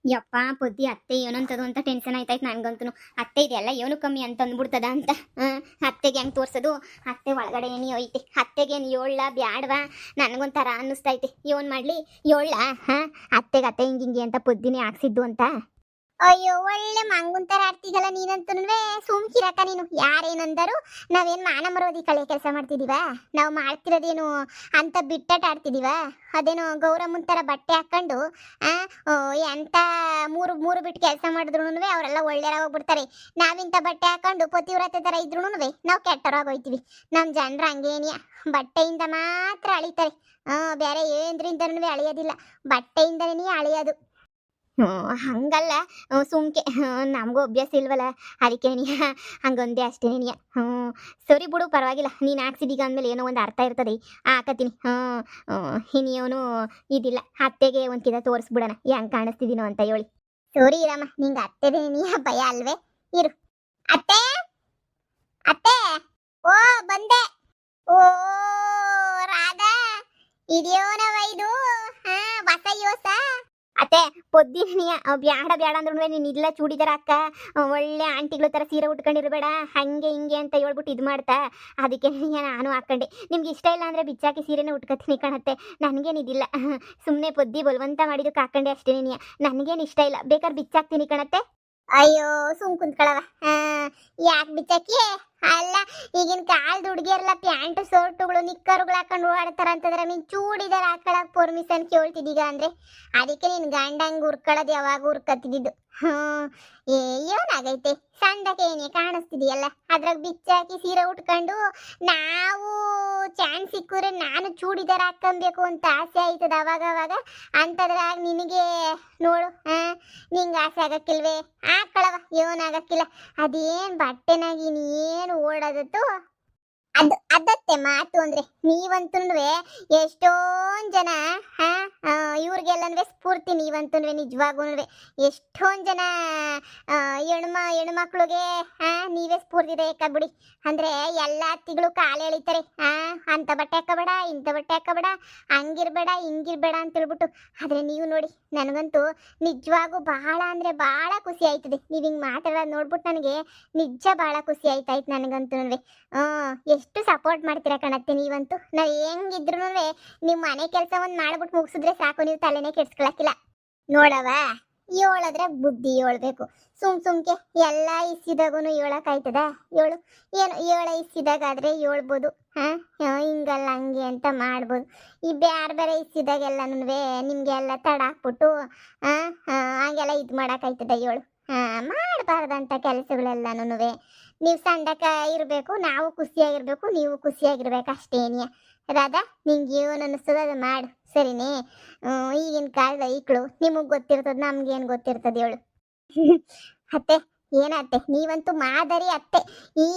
ಯಪ್ಪ ಪೊದ್ದಿ ಅತ್ತೆ ಏನಂತದು ಅಂತ ಟೆನ್ಷನ್ ಆಯ್ತಾಯ್ತು ನನ್ಗಂತೂ. ಅತ್ತೆ ಇದೆಲ್ಲ ಏನು ಕಮ್ಮಿ ಅಂತ ಅಂದ್ಬಿಡ್ತದ ಅಂತ. ಅತ್ತೆಗೆ ಹೆಂಗೆ ತೋರ್ಸೋದು? ಅತ್ತೆ ಒಳಗಡೆ ಏನಿ ಐತೆ, ಅತ್ತೆಗೇನು ಏಳ್ಲ ಬ್ಯಾಡ್ವಾ? ನನಗೊಂಥರ ಅನ್ನಿಸ್ತೈತೆ, ಏನ್ ಮಾಡ್ಲಿ ಏಳ್ಲ? ಅತ್ತೆಗೆ ಅತ್ತೆ ಹಿಂಗಿಂಗೆ ಅಂತ ಪೊದ್ದಿನೇ ಹಾಕ್ಸಿದ್ದು ಅಂತ. ಅಯ್ಯೋ ಒಳ್ಳೆ ಮಂಗುನ್ ತರ ಆಡ್ತಿದ್ದಲ್ಲ ನೀನಂತೂ. ಸುಮ್ಕಿರಕ್ಕ ನೀನು. ಯಾರೇನಂದರು? ನಾವೇನ್ ಮಾನ ಮರೋದಿ ಕಳೆ ಕೆಲಸ ಮಾಡ್ತಿದೀವ? ನಾವು ಮಾಡ್ತಿರೋದೇನು ಅಂತ ಬಿಟ್ಟಟ್ ಆಡ್ತಿದೀವ? ಅದೇನೋ ಗೌರಮ್ಮನ್ ತರ ಬಟ್ಟೆ ಹಾಕೊಂಡು ಆ ಎಂತ ಮೂರು ಮೂರು ಬಿಟ್ಟು ಕೆಲಸ ಮಾಡಿದ್ರು ಅವರೆಲ್ಲ ಒಳ್ಳೆಯರಾಗೋಗ್ಬಿಡ್ತಾರೆ. ನಾವಿಂತ ಬಟ್ಟೆ ಹಾಕೊಂಡು ಪತಿವ್ರತೆ ತರ ಇದ್ರು ನಾವು ಕೆಟ್ಟರಾಗೋಯ್ತೀವಿ. ನಮ್ ಜನರು ಹಂಗೇನಿಯ, ಬಟ್ಟೆಯಿಂದ ಮಾತ್ರ ಅಳಿತಾರೆ. ಬೇರೆ ಏನ್ರಿಂದನೂ ಅಳಿಯೋದಿಲ್ಲ, ಬಟ್ಟೆಯಿಂದನೇ ಅಳಿಯೋದು. ಹಂಗಲ್ಲ, ಸುಮ್ಕೆ ನಮಗೂ ಅಭ್ಯಾಸ ಇಲ್ವಲ್ಲ, ಅದಕ್ಕೆ ನೀ ಹಂಗೊಂದೇ ಅಷ್ಟೇ ನೀ. ಸರಿ ಬಿಡು, ಪರವಾಗಿಲ್ಲ. ನೀನು ಹಾಕ್ಸಿದೀಗ ಅಂದಮೇಲೆ ಏನೋ ಒಂದು ಅರ್ಥ ಇರ್ತದೆ, ಹಾಕತ್ತೀನಿ. ಇನ್ನೇನು ಇದಿಲ್ಲ, ಅತ್ತೆಗೆ ಒಂದ್ಕಿದ ತೋರಿಸ್ಬಿಡೋಣ ಹೆಂಗೆ ಕಾಣಿಸ್ತಿದ್ದೀನೋ ಅಂತ ಹೇಳಿ. ಸರಿ ಇರಮ್ಮ, ನಿಂಗೆ ಅತ್ತೆದೇ ನೀ ಭಯ ಅಲ್ವೇ? ಇರು. ಅತ್ತೆ ಅತ್ತೆ, ಓ ಬಂದೆ. ಓ ರಾಧಾ, ಇದೆಯೋನ ವೈದು ಹೊಸ ಯೋಸ. ಅತ್ತೆ ಪೊದ್ದಿನ ಬ್ಯಾಡ ಬ್ಯಾಡ ಅಂದ್ರೂ ನೀನು ಇಲ್ಲ ಚೂಡಿದಾರ ಅಕ್ಕ, ಒಳ್ಳೆ ಆಂಟಿಗಳ ಥರ ಸೀರೆ ಉಟ್ಕೊಂಡಿರ್ಬೇಡ ಹಂಗೆ ಹಿಂಗೆ ಅಂತ ಹೇಳ್ಬಿಟ್ಟು ಇದು ಮಾಡ್ತಾ, ಅದಕ್ಕೆ ನಾನು ಹಾಕ್ಕೊಂಡೆ. ನಿಮ್ಗೆ ಇಷ್ಟ ಇಲ್ಲ ಅಂದರೆ ಬಿಚ್ಚಾಕಿ ಸೀರೆನ ಉಟ್ಕೊತೀನಿ ಕಣತ್ತೆ, ನನಗೇನಿದಿಲ್ಲ. ಸುಮ್ಮನೆ ಪೊದ್ದಿ ಬಲವಂತ ಮಾಡಿದಕ್ಕೆ ಹಾಕ್ಕೊಂಡೆ ಅಷ್ಟೇ. ನನಗೇನು ಇಷ್ಟ ಇಲ್ಲ, ಬೇಕಾದ್ರೆ ಬಿಚ್ಚಾಕ್ತೀನಿ ಕಣತ್ತೆ. ಅಯ್ಯೋ ಸುಮ್ ಕುಂತ್ಕೊಳವ, ಯಾಕೆ ಬಿಚ್ಚಾಕಿ? ಅಲ್ಲ, ಈಗಿನ ಕಾಲದ ಹುಡುಗಿಯರೆಲ್ಲ ಪ್ಯಾಂಟ್ ಶರ್ಟುಗಳು ನಿಕ್ಕರುಗಳು ಹಾಕೊಂಡು ಓಡಾಡ್ತಾರ ಅಂತಂದ್ರೆ ನೀನ್ ಚೂಡಿದಾರ ಹಾಕೊಳಕ್ ಪರ್ಮಿಷನ್ ಕೇಳ್ತಿದ್ದೀಗ ಅಂದ್ರೆ ಅದಕ್ಕೆ ನೀನ್ ಗಂಡಂಗ್ ಉರ್ಕೊಳ್ಳೋದು ಯಾವಾಗ ಉರ್ಕತ್ತಿದ್ದು. ಏನಾಗೈತೆ? ಸಂದಕ್ಕೆ ಏನೇ ಕಾಣಿಸ್ತಿದೆಯಲ್ಲ, ಅದ್ರಾಗ ಬಿಚ್ಚಾಕಿ ಸೀರೆ ಉಟ್ಕೊಂಡು ನಾವು ಚಾನ್ಸ್ ಸಿಕ್ಕಿದ್ರೆ ನಾನು ಚೂಡಿದಾರ ಹಾಕೊಬೇಕು ಅಂತ ಆಸೆ ಆಯ್ತದ ಅವಾಗ ಅವಾಗ. ಅಂತದ್ರಾಗ ನಿನಗೆ ನೋಡು, ನಿಂಗೆ ಆಸೆ ಆಗಕ್ಕಿಲ್ವೇ? ಹಾಕೊಳವ, ಏನಾಗಕ್ಕಿಲ್ಲ. ಅದೇನ್ ಬಟ್ಟೆನಾಗಿ ಏನು ಓಡೋದತ್ತು ಅದತ್ತೆ ಮಾತು ಅಂದ್ರೆ. ನೀವಂತೂ ಎಷ್ಟೊಂದ್ ಜನ ಇವ್ರಿಗೆಲ್ಲನೂ ಸ್ಫೂರ್ತಿ. ನೀವಂತೂ ನಿಜವಾಗೂ ಎಷ್ಟೊಂದ್ ಜನ ಹೆಣ್ಮಕ್ಳಿಗೆ ನೀವೇ ಸ್ಫೂರ್ತಿದಾಯಕ ಬಿಡಿ. ಅಂದ್ರೆ ಎಲ್ಲ ಅತ್ತಿಗಳು ಕಾಲು ಎಳಿತಾರೆ, ಅಂತ ಬಟ್ಟೆ ಹಾಕಬೇಡ, ಇಂಥ ಬಟ್ಟೆ ಹಾಕಬೇಡ, ಹಂಗಿರ್ಬೇಡ ಹಿಂಗಿರ್ಬೇಡ ಅಂತ ಹೇಳ್ಬಿಟ್ಟು. ಆದ್ರೆ ನೀವು ನೋಡಿ, ನನಗಂತೂ ನಿಜವಾಗೂ ಬಹಳ ಅಂದ್ರೆ ಬಹಳ ಖುಷಿ ಆಯ್ತದೆ. ನೀವ್ ಹಿಂಗ್ ಮಾತಾಡೋದು ನೋಡ್ಬಿಟ್ಟು ನನಗೆ ನಿಜ ಬಹಳ ಖುಷಿ ಆಯ್ತಾಯ್ತು ನನಗಂತೂ. ಎಷ್ಟು ಸಪೋರ್ಟ್ ಮಾಡ್ತೀರಾ ಕಣತ್ತೆ ನೀವಂತೂ. ನಾವು ಹೆಂಗಿದ್ರು ನೀವು ಮನೆ ಕೆಲಸ ಒಂದು ಮಾಡ್ಬಿಟ್ಟು ಮುಗಿಸಿದ್ರೆ ಸಾಕು, ನೀವು ತಲೆನೇ ಕೆಡ್ಸ್ಕೊಳಕ್ಕಿಲ್ಲ. ನೋಡವ, ಹೇಳದ್ರೆ ಬುದ್ಧಿ ಹೇಳ್ಬೇಕು. ಸುಮ್ಕೆ ಎಲ್ಲ ಇಸಿದಾಗೂ ಹೇಳಕ್ಕಾಯ್ತದ? ಹೇಳು. ಏನು ಏಳ ಇಸಿದಾಗಾದ್ರೆ ಹೇಳ್ಬೋದು, ಹಿಂಗಲ್ಲ ಹಂಗೆ ಅಂತ ಮಾಡ್ಬೋದು. ಈ ಬೇರೆ ಬೇರೆ ಇಸಿದಾಗೆಲ್ಲನೂ ನಿಮ್ಗೆಲ್ಲ ತಡ ಹಾಕ್ಬಿಟ್ಟು ಹಂಗೆಲ್ಲ ಇದು ಮಾಡೋಕ್ಕಾಯ್ತದ? ಹೇಳು. ಮಾಡಬಾರ್ದಂಥ ಕೆಲಸಗಳೆಲ್ಲನೂ ನೀವು ಸಂಡಕ ಇರಬೇಕು, ನಾವು ಖುಷಿಯಾಗಿರ್ಬೇಕು, ನೀವು ಖುಷಿಯಾಗಿರ್ಬೇಕು ಅಷ್ಟೇನಿಯ. ರಾಧಾ, ನಿಂಗೆ ಏನು ಅನ್ನಿಸ್ತದ ಅದು ಮಾಡು, ಸರಿನೇ? ಈಗಿನ ಕಾಲದ ಐಕ್ಳು ನಿಮಗೆ ಗೊತ್ತಿರ್ತದ, ನಮ್ಗೇನು ಗೊತ್ತಿರ್ತದೆ ಹೇಳು. ಅತ್ತೆ ಏನತ್ತೆ, ನೀವಂತೂ ಮಾದರಿ ಅತ್ತೆ. ಈ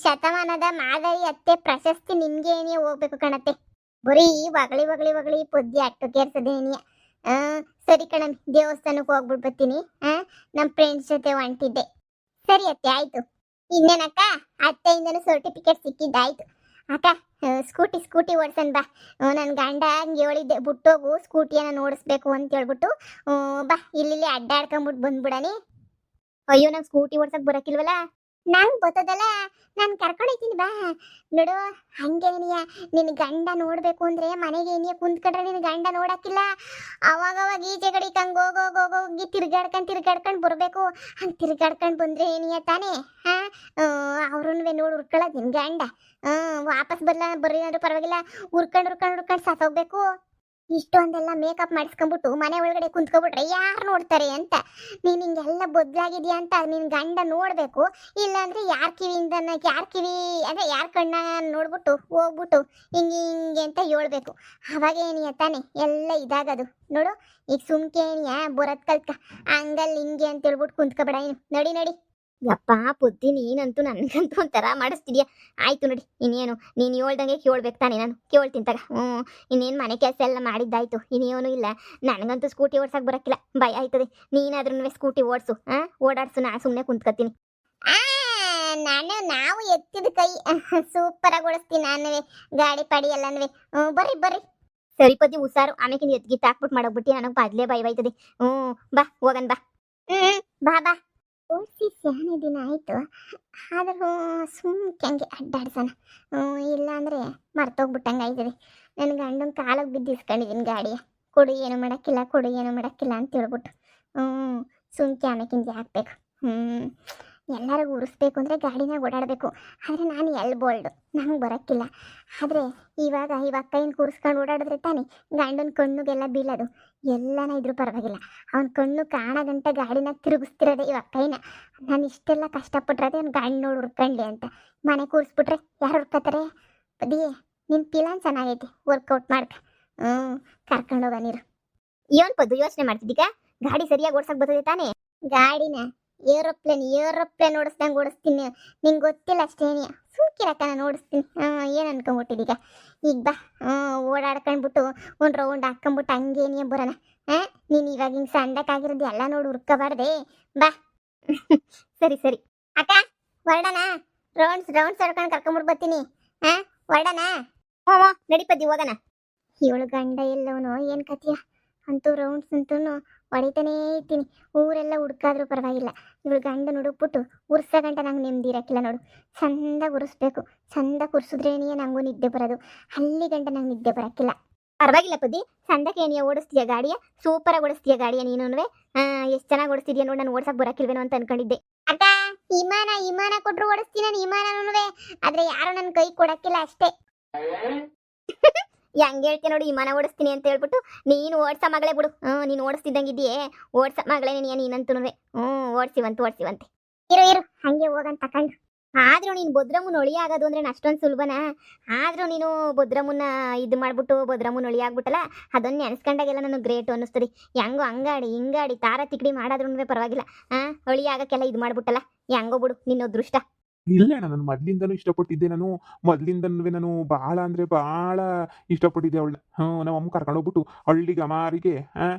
ಶತಮಾನದ ಮಾದರಿ ಅತ್ತೆ ಪ್ರಶಸ್ತಿ ನಿಮ್ಗೆ ಏನಿಯ ಹೋಗ್ಬೇಕು ಕಣತ್ತೆ. ಬರೀ ಒಗಳಿ ಒಗಳಿ ಒಗಳಿ ಪೊದ್ದಿ ಅಟ್ಟು ಕೇರ್ಸದೇನಿಯ. ಸರಿ ಕಣಮ್ಮಿ, ದೇವಸ್ಥಾನಕ್ಕೆ ಹೋಗ್ಬಿಟ್ಟು ಬರ್ತೀನಿ. ನಮ್ಮ ಫ್ರೆಂಡ್ಸ್ ಜೊತೆ ಹೊಂಟಿದ್ದೆ. ಸರಿ ಅತ್ತೆ, ಆಯ್ತು. ಇನ್ನೇನಕ್ಕ, ಅತ್ತೆಯಿಂದನೂ ಸರ್ಟಿಫಿಕೇಟ್ ಸಿಕ್ಕಿದ್ದಾಯ್ತು. ಅಕ್ಕ, ಸ್ಕೂಟಿ ಓಡ್ಸನ್ ಬಾ. ನನ್ನ ಗಂಡ ಹಂಗೆ ಹೇಳಿದ್ದೆ, ಬಿಟ್ಟೋಗು ಸ್ಕೂಟಿಯನ್ನು ಓಡಿಸ್ಬೇಕು ಅಂತ ಹೇಳ್ಬಿಟ್ಟು. ಬಾ, ಇಲ್ಲಿ ಅಡ್ಡಾಡ್ಕೊಂಬಿಟ್ಟು ಬಂದ್ಬಿಡನಿ. ಅಯ್ಯೋ, ನಂಗೆ ಸ್ಕೂಟಿ ಓಡ್ಸಕ್ ಬರಕಿಲ್ವಲ್ಲ. ನಂಗೆ ಗೊತ್ತದಲ್ಲ, ನಾನು ಕರ್ಕೊಂಡೋಯ್ತೀನಿ ಬಾ. ನೋಡು, ಹಂಗೇನಿಯ ನಿನ್ನ ಗಂಡ ನೋಡ್ಬೇಕು ಅಂದ್ರೆ ಮನೆಗೆ ಏನಿಯ ಕುಂತ್ಕೊಂಡ್ರೆ ನಿನ್ನ ಗಂಡ ನೋಡಕ್ಕಿಲ್ಲ. ಅವಾಗವಾಗ ಈಚೆ ಕಡೆಗೆ ಹಂಗೆ ಹೋಗೋಗಿ ತಿರ್ಗಾಡ್ಕೊಂಡು ಬರಬೇಕು. ಹಂಗೆ ತಿರ್ಗಾಡ್ಕೊಂಡು ಬಂದ್ರೆ ಏನಿಯ ತಾನೇ? ಅವ್ರನ್ವೇ ನೋಡಿ ಉರ್ಕೊಳ್ಳೋದು ನಿನ್ನ ಗಂಡ. ವಾಪಸ್ ಬರ್ರಿ ಅಂದ್ರೆ ಪರವಾಗಿಲ್ಲ, ಉರ್ಕೊಂಡು ಸತ್ತೋಗ್ಬೇಕು. ಇಷ್ಟೊಂದೆಲ್ಲ ಮೇಕಪ್ ಮಾಡಿಸ್ಕೊಂಡ್ಬಿಟ್ಟು ಮನೆ ಒಳಗಡೆ ಕುಂತ್ಕೊಬಿಟ್ರೆ ಯಾರು ನೋಡ್ತಾರೆ ಅಂತ. ನೀನು ಹಿಂಗೆಲ್ಲ ಬದಲಾಗಿದ್ಯಾ ಅಂತ ನಿನ್ನ ಗಂಡ ನೋಡಬೇಕು. ಇಲ್ಲಾಂದ್ರೆ ಯಾರ ಕಿವಿ ಅಂದರೆ ಯಾರ ಕಣ್ಣ ನೋಡ್ಬಿಟ್ಟು ಹೋಗ್ಬಿಟ್ಟು ಹಿಂಗೆ ಅಂತ ಹೇಳ್ಬೇಕು. ಅವಾಗ ಏನಿಯ ತಾನೆ ಎಲ್ಲ ಇದಾಗದು. ನೋಡು, ಈಗ ಸುಮ್ಕೆ ಏನಿಯ ಬರೋದ್ ಕಲ್ತ್ಕ, ಹಂಗಲ್ಲಿ ಹಿಂಗೆ ಅಂತ ಹೇಳ್ಬಿಟ್ಟು ಕುಂತ್ಕೊಬೇಡ. ನಡಿ. ಯಪ್ಪ ಬುದ್ಧಿ, ನೀನಂತೂ ನನಗಂತೂ ಒಂಥರ ಮಾಡಿಸ್ತಿದ್ಯಾ. ಆಯ್ತು ನೋಡಿ, ಇನ್ನೇನು ನೀನು ಹೇಳ್ದಂಗೆ ಕೇಳ್ಬೇಕು ತಾನೆ, ನಾನು ಕೇಳ್ತೀನಿ ತಗ. ಇನ್ನೇನು ಮನೆ ಕೆಲಸ ಎಲ್ಲ ಮಾಡಿದ್ದಾಯ್ತು, ಇನ್ನೇನು ಇಲ್ಲ. ನನಗಂತೂ ಸ್ಕೂಟಿ ಓಡ್ಸಕ್ಕೆ ಬರೋಕ್ಕಿಲ್ಲ, ಭಯ ಆಯ್ತದೆ. ನೀನಾದ್ರೂ ಸ್ಕೂಟಿ ಓಡಿಸು, ಓಡಾಡ್ಸು, ನಾ ಸುಮ್ಮನೆ ಕುಂತ್ಕೊತೀನಿ. ನಾವು ಎತ್ತಿದ ಕೈ ಸೂಪರಾಗಿ ಓಡಿಸ್ತೀನಿ ನಾನುವೇ, ಗಾಡಿ ಪಡಿ ಎಲ್ಲನೂ. ಬರ್ರಿ ಸರಿ ಪತಿ ಹುಷಾರು ಆಮೇಲೆ ಎತ್ಗಿತ್ತು ಹಾಕ್ಬಿಟ್ಟು ಮಾಡೋಗ್ಬಿಟ್ಟು ನನಗೆ ಬಾದ್ಲೇ ಭಯ ಬೈತದೆ. ಬಾ ಹೋಗನ್ ಬಾ. ಬಾ ಬಾ. ಓಡಿಸಿ ಸ್ಯಾನೆ ದಿನ ಆಯಿತು. ಆದರೂ ಸುಮ್ಕೆ ಹಂಗೆ ಅಡ್ಡಾಡ್ಸೋಣ. ಇಲ್ಲ ಅಂದರೆ ಮರ್ತೋಗ್ಬಿಟ್ಟಂಗೆ ಆಯ್ತದೆ. ನನ್ನ ಗಂಡನ ಕಾಲಿಗೆ ಬಿದ್ದು ಇಸ್ಕೊಂಡಿದ್ದೀನಿ ಗಾಡಿಯ. ಕೊಡು ಏನು ಮಾಡೋಕ್ಕಿಲ್ಲ, ಕೊಡು ಏನು ಮಾಡೋಕ್ಕಿಲ್ಲ ಅಂತ ಹೇಳ್ಬಿಟ್ಟು. ಸುಮ್ಕೆ ಆಮೇಕಿಂಜೆ ಹಾಕ್ಬೇಕು. ಎಲ್ಲರಿಗೂ ಉರಿಸ್ಬೇಕು ಅಂದರೆ ಗಾಡಿನಾಗ ಓಡಾಡಬೇಕು. ಆದರೆ ನಾನು ಬೋಲ್ಡು ನಮಗೆ ಬರೋಕ್ಕಿಲ್ಲ. ಆದರೆ ಇವಾಗ ಕೈನ ಕೂರಿಸ್ಕೊಂಡು ಓಡಾಡಿದ್ರೆ ತಾನೇ ಗಂಡನ ಕಣ್ಣುಗೆಲ್ಲ ಬೀಳೋದು. ಎಲ್ಲನ ಇದ್ರೂ ಪರವಾಗಿಲ್ಲ, ಅವನ ಕಣ್ಣು ಕಾಣೋ ಗಂಟೆ ಗಾಡಿನ ತಿರುಗಿಸ್ತಿರೋದೆ ಇವಾಗ ಕೈನ. ನಾನು ಇಷ್ಟೆಲ್ಲ ಕಷ್ಟಪಟ್ಟಿರೋದೆ ಅವ್ನು ಗಂಡು ನೋಡಿ ಹುರ್ಕೊಂಡ್ಲಿ ಅಂತ. ಮನೆ ಕೂರಿಸ್ಬಿಟ್ರೆ ಯಾರು ಹುರ್ಕೋತಾರೆ? ಅದೇ ನಿನ್ನ ಪಿಲಾನ್ ಚೆನ್ನಾಗೈತಿ, ವರ್ಕೌಟ್ ಮಾಡ್ಕ. ಕರ್ಕೊಂಡೋಗ ನೀರು. ಏನು ಪದ್ದು ಯೋಚನೆ ಮಾಡ್ತಿದ್ದೀಗ? ಗಾಡಿ ಸರಿಯಾಗಿ ಓಡ್ಸಕ್ಕೆ ಬರ್ತದೆ ತಾನೇ? ಗಾಡಿನ ಏರೋಪ್ಲೇನ್ ಓಡಿಸ್ದಂಗೆ ಓಡಿಸ್ತೀನಿ. ನಿಂಗೆ ಗೊತ್ತಿಲ್ಲ ಅಷ್ಟೇನಿ. ಸುಮ್ಕಿರಕ್ಕ ನಾನು ಓಡಿಸ್ತೀನಿ. ಏನು ಅನ್ಕೊಂಬಿಟ್ಟಿದ್ದೀಗ? ಈಗ ಬಾ, ಓಡಾಡ್ಕೊಂಡ್ಬಿಟ್ಟು ಒಂದು ರೌಂಡ್ ಹಾಕ್ಕೊಂಬಿಟ್ಟು ಹಂಗೇನಿಯ ಬರೋಣ. ನೀನು ಇವಾಗ ಹಿಂಗೆ ಸಣ್ಣಕ್ಕಾಗಿರೋದು ಎಲ್ಲ ನೋಡಿ ಹುರ್ಕೋಬಾರ್ದೆ. ಬಾ. ಸರಿ ಸರಿ ಅಕ್ಕ, ಹೊರಡೋಣ. ರೌಂಡ್ಸ್ ಹೊಡ್ಕೊಂಡು ಕರ್ಕೊಂಬಿಟ್ಟು ಬರ್ತೀನಿ. ಹೊರಡೋಣ. ನಡಿಪದ್ದಿ ಹೋಗೋಣ. ಇವಳು ಗಂಡ ಎಲ್ಲವನು ಏನು ಕತಿಯ ಅಂತೂ ರೌಂಡ್ಸ್ ಅಂತೂ ಹೊಡಿತಾನೇ ಇರ್ತೀನಿ. ಊರೆಲ್ಲ ಹುಡ್ಕಾದ್ರೂ ಪರವಾಗಿಲ್ಲ, ಇವಳು ಗಂಡ ಹುಡುಕ್ಬಿಟ್ಟು ಉರ್ಸೋ ಗಂಟ ನಂಗೆ ನೆಮ್ಮದಿ ಇರೋಕ್ಕಿಲ್ಲ ನೋಡು. ಚಂದಾಗಿ ಉರಿಸ್ಬೇಕು. ಚಂದಾಗಿ ಉರ್ಸಿದ್ರೇನೇ ನನಗೂ ನಿದ್ದೆ ಬರೋದು. ಅಲ್ಲಿ ಗಂಟ ನಂಗೆ ನಿದ್ದೆ ಬರೋಕ್ಕಿಲ್ಲ. ಪರವಾಗಿಲ್ಲ ಪದ್ದಿ, ಚಂದಕ್ಕೆ ಏನಿಯ ಓಡಿಸ್ತೀಯ ಗಾಡಿಯ? ಸೂಪರಾಗಿ ಓಡಿಸ್ತೀಯ ಗಾಡಿಯ ನೀನು. ಎಷ್ಟು ಚೆನ್ನಾಗಿ ಓಡಿಸ್ತಿದ್ಯಾ ನೋಡಿ. ನಾನು ಓಡ್ಸಕ್ಕೆ ಬರೋಕ್ಕಿಲ್ವೇನೋ ಅಂತ ಅನ್ಕೊಂಡಿದ್ದೆ. ಅಕ್ಕ, ವಿಮಾನ ಕೊಟ್ಟರು ಓಡಿಸ್ತೀನಿ ನಾನು ವಿಮಾನನೂ. ಆದರೆ ಯಾರು ನನ್ನ ಕೈ ಕೊಡೋಕ್ಕಿಲ್ಲ ಅಷ್ಟೇ. ಹೆಂಗೆ ಹೇಳ್ತೀನಿ ನೋಡಿ, ವಿಮಾನ ಓಡಿಸ್ತೀನಿ ಅಂತ ಹೇಳ್ಬಿಟ್ಟು. ನೀನು ಓಡ್ಸ ಮಗಳೇ ಬಿಡು. ನೀನು ಓಡಿಸ್ತಿದ್ದಂಗಿದ್ದೀಯೇ, ಓಡ್ಸ ಮಗಳೇ ನೀನಂತೂ. ಓಡಿಸಿವಂತೆ. ಇರು ಹಂಗೆ ಹೋಗಂತ ತಕೊಂಡು. ಆದರೂ ನೀನು ಭದ್ರಮ್ಮನ ಒಳಿ ಆಗೋದು ಅಂದರೆ ಅಷ್ಟೊಂದು ಸುಲಭನಾ? ಆದರೂ ನೀನು ಭದ್ರಮ್ಮನ ಇದು ಮಾಡ್ಬಿಟ್ಟು ಭದ್ರಮ್ಮನ ಒಳಿ ಆಗ್ಬಿಟ್ಟಲ್ಲ, ಅದನ್ನು ನೆನೆಸ್ಕೊಂಡಾಗೆಲ್ಲ ನನಗೆ ಗ್ರೇಟು ಅನ್ನಿಸ್ತದೆ. ಹೆಂಗೋ ಹಂಗಾಡಿ ಹಿಂಗಾಡಿ ತಾರ ತಿಕ್ಕಡಿ ಮಾಡೋದ್ರೂ ಪರವಾಗಿಲ್ಲ. ಒಳಿ ಆಗೋಕ್ಕೆಲ್ಲ ಇದು ಮಾಡ್ಬಿಟ್ಟಲ್ಲ, ಹೆಂಗೋ ಬಿಡು ನಿನ್ನ ಅದೃಷ್ಟ. ಇಲ್ಲ ಅಣ್ಣ, ನಾನು ಮೊದಲಿಂದನೂ ಇಷ್ಟಪಟ್ಟಿದ್ದೆ. ಮೊದಲಿಂದನೂ ಭಾಳ ಅಂದರೆ ಭಾಳ ಇಷ್ಟಪಟ್ಟಿದ್ದೆ ಅವಳನ್ನ. ನಮ್ಮ ಅಮ್ಮ ಕರ್ಕೊಂಡು ಹೋಗ್ಬಿಟ್ಟು ಹಳ್ಳಿಗೆ ಅಮಾರಿಗೆ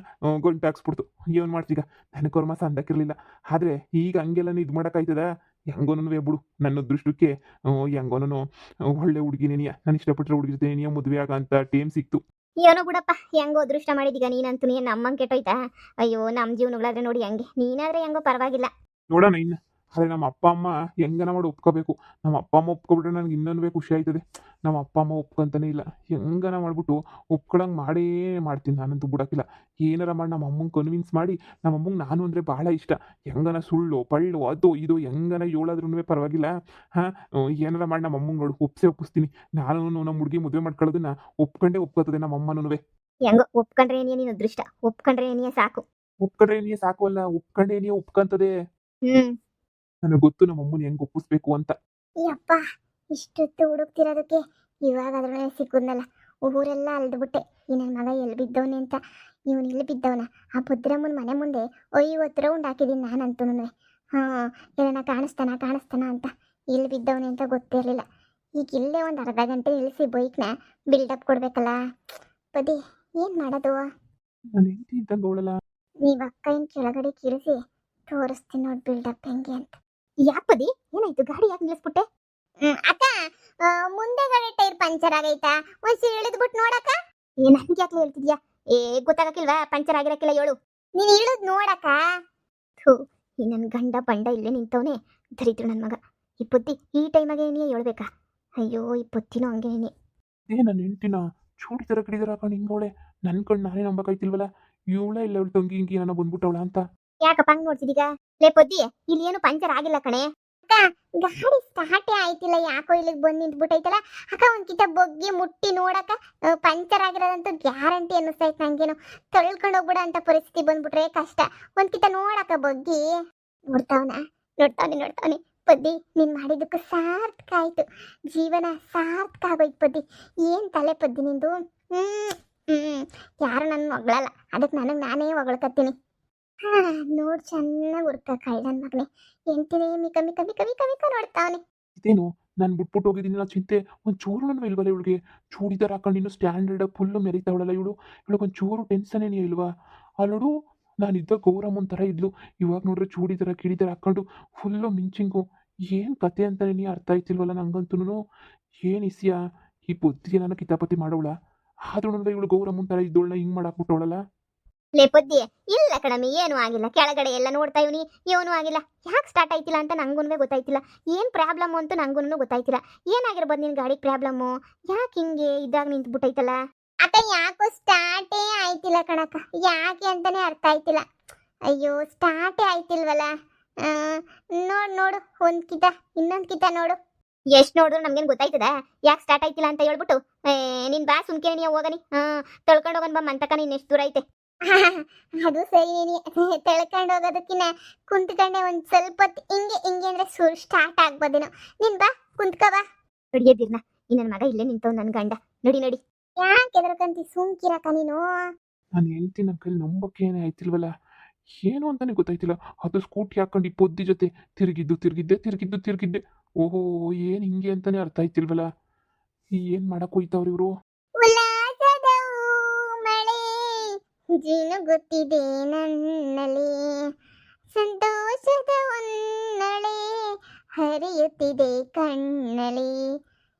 ಗಂಟು ಹಾಕ್ಸ್ಬಿಡ್ತು. ಏನು ಮಾಡ್ತೀಗ, ನನಗೆ ಕರ್ಮ ಸಂದಕ್ಕಿರಲಿಲ್ಲ. ಆದರೆ ಈಗ ಹಂಗೆಲ್ಲ ಇದು ಮಾಡೋಕ್ಕಾಯ್ತದ? ಹೆಂಗೋನೂ ಬಿಡು, ನನ್ನ ಅದೃಷ್ಟಕ್ಕೆ ಹೆಂಗೋನೂ ಒಳ್ಳೆ ಹುಡುಗಿನೇನಿಯ, ನಾನು ಇಷ್ಟಪಟ್ಟಿರೋ ಹುಡುಗಿರ್ತೀನಿಯ, ಮದುವೆ ಆಗ ಅಂತ ಟೈಮ್ ಸಿಕ್ತು. ಏನೋ ಬಿಡಪ್ಪ, ಹೆಂಗೋ ಅದೃಷ್ಟ ಮಾಡಿದೀಗ ನೀನಂತೂ. ನಮ್ಮಂಗೆ ಕೆಟ್ಟೋಯ್ತಾ? ಅಯ್ಯೋ, ನಮ್ಮ ಜೀವನಗಳಾದ್ರೆ ನೋಡಿ ಹೆಂಗೆ. ನೀನಾದ್ರೆ ಹೆಂಗೋ ಪರವಾಗಿಲ್ಲ. ನೋಡೋಣ ಇನ್ನು. ಆದರೆ ನಮ್ಮ ಅಪ್ಪ ಅಮ್ಮ ಹೆಂಗನ ಮಾಡಿ ಒಪ್ಕೋಬೇಕು. ನಮ್ಮ ಅಪ್ಪ ಅಮ್ಮ ಒಪ್ಕೊಬಿಟ್ರೆ ನನಗೆ ಇನ್ನೊಂದು ಖುಷಿ ಆಯ್ತದೆ. ನಮ್ಮ ಅಪ್ಪ ಅಮ್ಮ ಒಪ್ಕೊಂತಾನೆ ಇಲ್ಲ. ಹೆಂಗನ ಮಾಡಿಬಿಟ್ಟು ಒಪ್ಕೊಳಂಗೆ ಮಾಡ್ತೀನಿ. ನಾನಂತೂ ಬಿಡೋಕ್ಕಿಲ್ಲ. ಏನಾರ ಮಾಡಿ ನಮ್ಮ ಅಮ್ಮಂಗೆ ಕನ್ವಿನ್ಸ್ ಮಾಡಿ. ನಮ್ಮ ಅಮ್ಮಂಗೆ ನಾನು ಅಂದರೆ ಭಾಳ ಇಷ್ಟ. ಹೆಂಗನ ಸುಳ್ಳು ಪಳ್ಳು ಅದು ಇದು ಹೆಂಗನ ಹೇಳಾದ್ರೂ ಪರವಾಗಿಲ್ಲ. ಏನಾರ ಮಾಡಿ ನಮ್ಮ ಅಮ್ಮಂಗೆ ನೋಡು ಒಪ್ಪಿಸ್ತೀನಿ. ನಾನು ನಮ್ಮ ಹುಡುಗಿ ಮದುವೆ ಮಾಡ್ಕೊಳ್ಳೋದನ್ನ ಒಪ್ಕೋತದೆ ನಮ್ಮ ಅಮ್ಮನೂ. ಹೆಂಗೋ ಒಪ್ಕೊಂಡ್ರೆ ಏನಿಯ ನೀನು ಅದೃಷ್ಟ. ಒಪ್ಕೊಂಡ್ರೆ ಏನಿಯ ಸಾಕು. ಒಪ್ಕೊಂಡ್ರೆ ಏನಿಯ ಸಾಕು ಅಲ್ಲ, ಒಪ್ಕೊಂಡ್ರೆ ಏನಿಯ ಒಪ್ಕೊಂತದೆ. ನನಗೆ ಗೊತ್ತು ನಮ್ಮ ಅಮ್ಮನ ಹೆಂಗೆ ಒಪ್ಪಿಸ್ಬೇಕು ಅಂತ. ಯಪ್ಪ, ಇಷ್ಟೊತ್ತು ಹುಡುಕ್ತಿರೋದಕ್ಕೆ ಇವಾಗ ಅದ್ರ ಸಿಕ್ಕುದ್ನಲ್ಲ. ಊರೆಲ್ಲ ಅಲ್ದ್ಬಿಟ್ಟೆ ಈ ನನ್ನ ಮಗ ಎಲ್ಲಿ ಬಿದ್ದವನೆ ಅಂತ. ಇವನು ಇಲ್ಲಿ ಬಿದ್ದವನ? ಆ ಭದ್ರಮ್ಮನ ಮನೆ ಮುಂದೆ 50 ರೌಂಡ್ ಹಾಕಿದ್ದೀನಿ ನಾನಂತೂ. ಏನನ್ನ ಕಾಣಿಸ್ತಾನ ಅಂತ. ಇಲ್ಲಿ ಬಿದ್ದವನೆ ಅಂತ ಗೊತ್ತಿರಲಿಲ್ಲ. ಈಗ ಇಲ್ಲೇ ಒಂದು ಅರ್ಧ ಗಂಟೆ ನಿಲ್ಲಿಸಿ ಬೈಕ್ನ ಬಿಲ್ಡಪ್ ಕೊಡ್ಬೇಕಲ್ಲ. ಪದಿ ಏನು ಮಾಡೋದು? ನಾನು ಹೆಂಡತಿ ಇದ್ದಂಗೆ ಅವಳಲ್ಲ. ನೀವು ಅಕ್ಕನ ಕೆಳಗಡೆ ಕಿರಿಸಿ ತೋರಿಸ್ತೀನಿ ನೋಡಿ ಬಿಲ್ಡಪ್ ಹೆಂಗೆ ಅಂತ. ಯಾಪದಿ ಏನಾಯ್ತು? ಗಾಡಿ ಯಾಕೆ ನಿಲ್ಲಿಸ್ಬಿಟ್ಟೆ? ಅಕ್ಕ, ಮುಂದೆ ಗಾಡಿ ಟೈರ್ ಪಂಚರ್ ಆಗೈತಾ? ಒಂದ್ಸರಿ ಇಳಿದ್ಬಿಟ್ಟು ನೋಡಕ್ಕ. ನನ್ಗೆ ಯಾಕೆ ಹೇಳ್ತಿದ್ಯಾ? ಗೊತ್ತಾಗಕ್ಕಿಲ್ವಾ? ಪಂಚರ್ ಆಗಿರಕ್ಕಿಲ್ಲ ಹೇಳು. ನೀನು ಇಳಿದ್ ನೋಡಕ್ಕ. ಥೂ, ಈ ನನ್ನ ಗಂಡ ಬಂಡ ಇಲ್ಲೇ ನಿಂತವನೇ. ದರಿದ್ರು ನನ್ನ ಮಗ. ಈ ಪುತ್ತಿ ಈ ಟೈಮಾಗೆ ಏನೇ ಹೇಳ್ಬೇಕಾ? ಅಯ್ಯೋ, ಈ ಪುತ್ತಿನೂ ಹಂಗೇನೆ. ನನ್ನ ಹೆಂಡ್ತಿನ ಚೂಡಿ ಥರ ಕಡಿದಾರ ಹಾಕೊಂಡು ಹಿಂಗವಳೆ. ನನ್ನ ಕಣ್ಣು ನಾನೇ ನಂಬಕಾಯ್ತಿಲ್ವಲ್ಲ. ಇವಳ ಇಲ್ಲ ಅವಳು ತಂಗಿ ಹಿಂಗಿ ನಾನು ಬಂದ್ಬಿಟ್ಟವಳ ಅಂತ. ಯಾಕಪ್ಪ ಹಂಗ್ ನೋಡ್ತಿದೀಗ? ಲೇ ಪೊದ್ದಿ, ಇಲ್ಲಿ ಏನು ಪಂಚರ್ ಆಗಿಲ್ಲ ಕಣೆ. ಅಕ್ಕ, ಗಾಡಿ ಸ್ಟಾರ್ಟೇ ಆಯ್ತಿಲ್ಲ. ಯಾಕೋ ಇಲ್ಲಿಗೆ ಬಂದು ನಿಂತ್ಬಿಟ್ಟೈತಲ್ಲ. ಅಕ್ಕ, ಒಂದ್ಕಿತ ಬೊಗ್ಗಿ ಮುಟ್ಟಿ ನೋಡಕ್ಕ. ಪಂಚರ್ ಆಗಿರೋದಂತೂ ಗ್ಯಾರಂಟಿ ಅನ್ನಿಸ್ತೈತೆ ನಂಗೇನು. ತೊಳ್ಕೊಂಡು ಹೋಗ್ಬಿಡ ಅಂತ ಪರಿಸ್ಥಿತಿ ಬಂದ್ಬಿಟ್ರೆ ಕಷ್ಟ. ಒಂದ್ಕಿತ ನೋಡಕ್ಕ ಬೊಗ್ಗಿ. ನೋಡ್ತಾವನೆ ಪದ್ದಿ. ನೀನ್ ಮಾಡಿದ್ದಕ್ಕೂ ಸಾರ್ಥಕ ಆಯ್ತು. ಜೀವನ ಸಾರ್ಥಕ ಆಗೋಯ್ತು ಪದ್ದಿ. ಏನ್ ತಲೆ ಪದ್ದಿ ನಿಂದು. ಯಾರು ನನ್ನ ಹೊಗಳಲ್ಲ, ಅದಕ್ಕೆ ನನಗೆ ನಾನೇ ಹೊಗಳ್ಕತ್ತೀನಿ. ನೋಡ್ ಚೆನ್ನಾಗಿ ಹುರ್ಕ ನನ್ನ ಮಗನೇ. ಎಂತಿನೇ ಮಿಕ ನೋಡ್ತಾವನೆ. ಇದೇನು ನಾನು ಬಿಟ್ಬಿಟ್ಟು ಹೋಗಿದ್ದೀನಿ ನಾ ಚಿಂತೆ. ಒಂದು ಚೂರು ನನ್ನ ಇಲ್ವಲ್ಲ ಇವಳಿಗೆ. ಚೂಡಿದಾರ ಹಾಕೊಂಡು ಇನ್ನೂ ಸ್ಟ್ಯಾಂಡರ್ಡ್ ಫುಲ್ಲು ಮೆರಿತಾವಳಲ್ಲ ಇವಳು. ಇವಳಿಗೊಂದು ಚೂರು ಟೆನ್ಷನೇನೇ ಇಲ್ವಾ? ಅಲ್ಲೋಡು, ನಾನಿದ್ದ ಗೌರಮ್ಮನ ಥರ ಇದ್ಲು. ಇವಾಗ ನೋಡ್ರೆ ಚೂಡಿದಾರ ಕಿಡಿದಾರ ಹಾಕೊಂಡು ಫುಲ್ಲು ಮಿಂಚಿಂಗು. ಏನು ಕತೆ ಅಂತಲೇ ನೀ ಅರ್ಥ ಆಯ್ತಿಲ್ವಲ್ಲ ನಂಗಂತೂ. ಏನು ಇಸ್ಯಾ ಈ ಬುದ್ಧಿಗೆ ನಾನು ಕಿತಾಪತಿ ಮಾಡೋಳ? ಆದ್ರೂ ನನಗೆ ಇವಳು ಗೌರಮ್ಮನ ಥರ ಇದ್ದೋಳನ್ನ ಹಿಂಗೆ ಮಾಡಾಕ್ಬಿಟ್ಟವಳಲ್ಲ. ಲೇ ಪೊದ್ದಿ, ಇಲ್ಲ ಕಣಮ್ಮಿ, ಏನೂ ಆಗಿಲ್ಲ. ಕೆಳಗಡೆ ಎಲ್ಲ ನೋಡ್ತಾ ಇವನಿ, ಏನೂ ಆಗಿಲ್ಲ. ಯಾಕೆ ಸ್ಟಾರ್ಟ್ ಆಯ್ತಿಲ್ಲ ಅಂತ ನಂಗೂನು ಗೊತ್ತಾಯ್ತಿಲ್ಲ. ಏನು ಪ್ರಾಬ್ಲಮ್ಮು ಅಂತೂ ನಂಗೂನು ಗೊತ್ತಾಯ್ತಿಲ್ಲ. ಏನಾಗಿರ್ಬೋದು ನಿನ್ನ ಗಾಡಿ ಪ್ರಾಬ್ಲಮ್ಮು? ಯಾಕೆ ಹಿಂಗೆ ಇದ್ದಾಗ ನಿಂತ್ಬಿಟ್ಟೈತಲ್ಲ? ಅಕ್ಕ ಯಾಕೋ ಸ್ಟಾರ್ಟೇ ಆಯ್ತಿಲ್ಲ ಕಣಕ್ಕ. ಯಾಕೆ ಅಂತಾನೆ ಅರ್ಥ ಆಯ್ತಿಲ್ಲ. ಅಯ್ಯೋ, ಸ್ಟಾರ್ಟೇ ಆಯ್ತಿಲ್ವಲ್ಲ. ನೋಡು ನೋಡು, ಒಂದು ಕಿತ ಇನ್ನೊಂದು ಕಿತ ನೋಡು. ಎಷ್ಟು ನೋಡಿದ್ರು ನಮ್ಗೇನು ಗೊತ್ತಾಯ್ತದ ಯಾಕೆ ಸ್ಟಾರ್ಟ್ ಆಯ್ತಿಲ್ಲ ಅಂತ ಹೇಳ್ಬಿಟ್ಟು? ನಿನ್ ಬಾ ಸುಮ್ಕೆ ನೀವು ಹೋಗನಿ. ತೊಳ್ಕೊಂಡು ಹೋಗೋಣ ಬಾ, ಮಂತಕ ನೀನು ಎಷ್ಟು ದೂರ ಐತೆ. ಅದು ಸರಿ, ನೀನು ತಿಳ್ಕೊಂಡು ಹೋಗೋದಕ್ಕಿನ್ನ ಕುಂತ್ಕೊಂಡೆ ಒಂದು ಸ್ವಲ್ಪ ಹೊತ್ತು ಹಿಂಗೆ ಹಿಂಗೆ ಅಂದ್ರೆ ಸ್ಟಾರ್ಟ್ ಆಗ್ಬೋದೇನೋ. ನೀನ್ ಬಾ, ಕುಂತ್ಕ ಬಾ. ನಡಿಯದಿರ್ನ, ಈ ನನ್ನ ಮಗ ಇಲ್ಲೇ ನಿಂತವ್, ನನ್ನ ಗಂಡ. ನಡಿ ನಡಿ. ಯಾಕೆ ಎದ್ರಕಂತಿ? ಸುಮ್ಕಿರಕ ನೀನು. ನಾನು ಹೇಳ್ತೀನಿ, ನನ್ನ ಕೈಲಿ ನಂಬಕ್ಕೆ ಏನೇ ಆಯ್ತಿಲ್ವಲ್ಲ, ಏನು ಅಂತಾನೆ ಗೊತ್ತಾಯ್ತಿಲ್ಲ. ಅದು ಸ್ಕೂಟಿ ಹಾಕೊಂಡು ಈ ಪೊದ್ದಿ ಜೊತೆ ತಿರುಗಿದ್ದೆ. ಓಹೋ, ಏನು ಹಿಂಗೆ ಅಂತಾನೆ ಅರ್ಥ ಆಯ್ತಿಲ್ವಲ್ಲ. ಏನು ಮಾಡಕ್ಕೆ ಹೋಯ್ತವ್ರು ಇವರು? ಉಲ್ಲಾಸದ ಮಳೆ ಜಿನುಗುತ್ತಿದೆ ನನ್ನಲ್ಲಿ, ಸಂತೋಷದ ಹೊನ್ನಳೆ ಹರಿಯುತ್ತಿದೆ ಕಣ್ಣಲ್ಲಿ.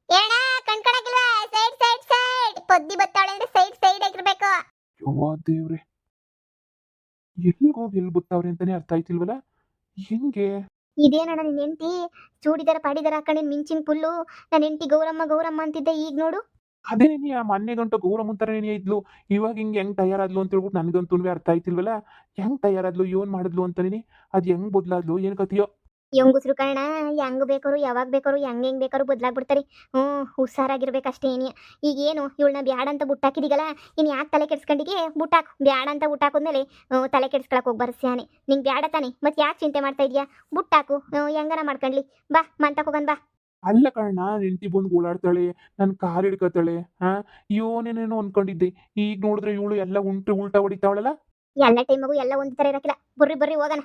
ಏಣ ಕಣ್ಕಣಕ್ಕಿಲ್ವಾ? Side side side. ಪೊದ್ದಿ ಬತ್ತಾಳೆ ಅಂದ್ರೆ ಸೈಡ್ ಸೈಡ್ ಆಗಿರ್ಬೇಕು. ಯವ್ವಾ ದೇವ್ರೆ, ಎಲ್ಲಿಗೋಗಿ ಎಲ್ಲಿ ಬುತ್ತವ್ರೆ ಅಂತಾನೆ ಅರ್ಥ ಆಯ್ತಿಲ್ವಲ್ಲ. ಹೆಂಗೆ? ಇದೇನಣ್ಣ ನಿನ್ ಹೆಂಡತಿ ಚೂಡಿದಾರ ಪಾಡಿದಾರ ಹಾಕೊಂಡು ಮಿಂಚಿನ ಪುಲ್ಲು, ನನ್ನ ಹೆಂಡತಿ ಗೌರಮ್ಮ ಗೌರಮ್ಮ ಅಂತಿದ್ದೆ, ಈಗ ನೋಡು. ಅದೇನೇ ಆ ಮೊನ್ನೆ ಗಂಟು ಗೌರಮ್ಮನ ಥರನೇ ಇದ್ಲು, ಇವಾಗ ಹಿಂಗೆ ಹೆಂಗೆ ತಯಾರಾದ್ಲು ಅಂತ ಹೇಳ್ಬಿಟ್ಟು ನನಗಂತೂ ಅರ್ಥ ಆಯ್ತಿಲ್ವಲ್ಲ. ಹೆಂಗೆ ತಯಾರಾದ್ಲು, ಏನು ಮಾಡಿದ್ಲು ಅಂತಾನೆ, ಅದು ಹೆಂಗೆ ಬದಲಾದ್ಲು, ಏನು ಕತಿಯೋ. ಹೆಂಗುಸ್ರು ಕಣ, ಹೆಂಗ್ ಬೇಕಾರು ಯಾವಾಗ ಬೇಕಾರು ಹೆಂಗ್ ಬೇಕಾರು ಬದಲಾಗ್ಬಿಡ್ತಾರೆ. ಹುಷಾರಾಗಿರ್ಬೇಕಷ್ಟೇ. ಏನಿ ಈಗ ಏನು ಇವಳನ್ನ ಬ್ಯಾಡ ಅಂತ ಬುಟ್ಟಾಕಿದೀಗಲ್ಲ, ಇನ್ನು ಯಾಕೆ ತಲೆ ಕೆಡ್ಸ್ಕೊಂಡಿಗೆ? ಬುಟ್ಟಾಕು, ಬ್ಯಾಡ ಅಂತ ಬುಟ್ಟಾಕಿದ್ಮೇಲೆ ತಲೆ ಕೆಡ್ಸ್ಕೊಳಕ್ ಹೋಗ್ಬಾರ ಸ್ಯಾನೆ. ನಿಂಗೆ ಬ್ಯಾಡ ತಾನೆ, ಮತ್ತೆ ಯಾಕೆ ಚಿಂತೆ ಮಾಡ್ತಾ ಇದೀಯಾ? ಬುಟ್ಟಾಕು, ಹೆಂಗನ ಮಾಡ್ಕೊಂಡ್ಲಿ. ಬಾ, ಮಂತಕ್ ಹೋಗನ್ ಬಾ. ಅಲ್ಲ ಕಣ್ಣ, ಹೆಂಡತಿ ಬಂದು ಓಡಾಡ್ತಾಳೆ, ನನ್ನ ಕಾಲು ಹಿಡ್ಕೊತಾಳೆ. ಇವನೇನೇನೋ ಅನ್ಕೊಂಡಿದ್ದೆ, ಈಗ ನೋಡಿದ್ರೆ ಇವಳು ಎಲ್ಲ ಉಲ್ಟಾ ಹೊಡಿತಾವಳಲ್ಲ. ಎಲ್ಲ ಟೈಮಗೂ ಎಲ್ಲ ಒಂದ್ ತರ ಇರಕಿಲ್ಲ. ಬರ್ರಿ ಬರ್ರಿ ಹೋಗಣ.